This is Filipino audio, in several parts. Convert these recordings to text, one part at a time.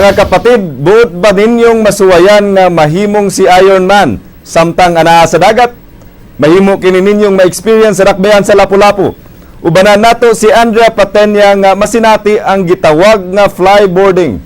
Mga kapatid, buot ba ninyong masuwayan nga mahimong si IRONMAN samtang ANAA sa dagat? Mahimo kini ninyong ma-experience sa dakbayan sa LAPU-LAPU. Ubanan nato si Andrea Patenya nga masinati ang gitawag nga flyboarding.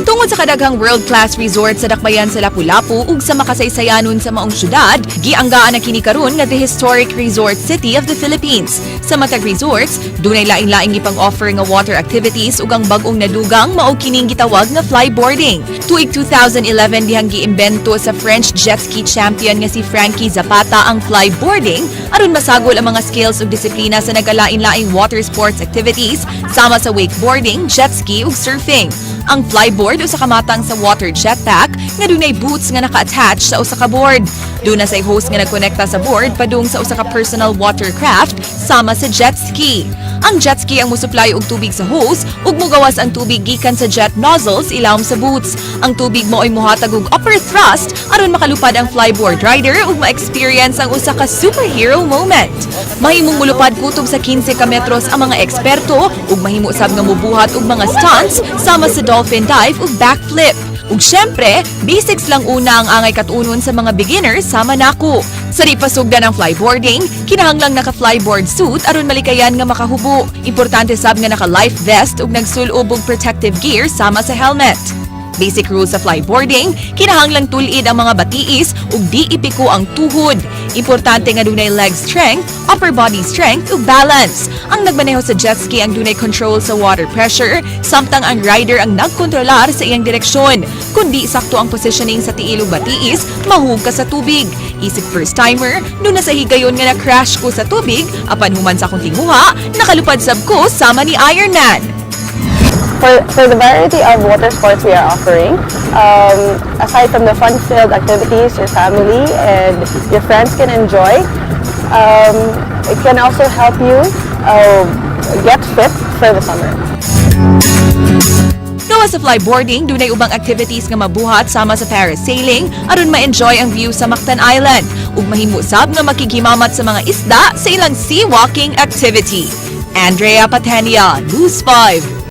Tungod sa kadaghang world-class resort sa dakbayan sa LAPU-LAPU ug sa makasaysayanon sa maong syudad, gianggaan na kini karon nga the historic resort city of the Philippines. Sa matag resorts, dunay laing-laing gipang offer nga water activities ug ang bag-ong nadugang mao kining gitawag nga flyboarding. Tuig 2011 dihang giimbento sa French jet ski champion nga si Frankie Zapata ang flyboarding aron masagol ang mga skills ug disiplina sa nagalain-laing water sports activities sama sa wakeboarding, jet ski ug surfing. Ang flyboard usa ka matang sa water jetpack nga dunay boots nga naka-attach sa usa ka board. Duna say host nga nagkonekta sa board padung sa usa ka personal watercraft sama sa jet ski. Ang jet ski ang musupply og tubig sa hose ug mogawas ang tubig gikan sa jet nozzles ilawom sa boots. Ang tubig mo'y mohatag og upper thrust aron makalupad ang flyboard rider ug ma-experience ang usa ka superhero moment. Mahimong mulupad kutob sa 15 ka metros ang mga eksperto ug mahimo sab nga mobuhat og mga stunts sama sa dolphin dive ug backflip. Ug syempre, basics lang una ang angay katunon sa mga beginners sama nako. Sa di pasugdan ng flyboarding, kinahanglang naka-flyboard suit aron malikayan nga makahubo. Importante sab nga naka-life vest ug nagsulub og protective gear sama sa helmet. Basic rules sa flyboarding, kinahanglang tulid ang mga batiis ug di ipiko ang tuhod. Importante nga dunay leg strength, upper body strength ug balance. Ang nagmaneho sa jet ski ang dunay control sa water pressure, samtang ang rider ang nagkontrolar sa iyang direksyon. Kundi sakto ang positioning sa tiil ug batiis, mahug ka sa tubig. Isip first timer, duna sa higayon nga na-crash ko sa tubig, apan human sa akong tinguha, nakalupad sab ko sama ni IRONMAN. For the variety of water sports we are offering, aside from the fun-filled activities your family and your friends can enjoy, it can also help you get fit for the summer. Gawa sa flyboarding, dunay ubang activities nga mabuhat sama sa parasailing aron ma-enjoy ang view sa Mactan Island ug mahimo sab nga makikimamat sa mga isda sa ilang sea walking activity. Andrea Patenya, News 5.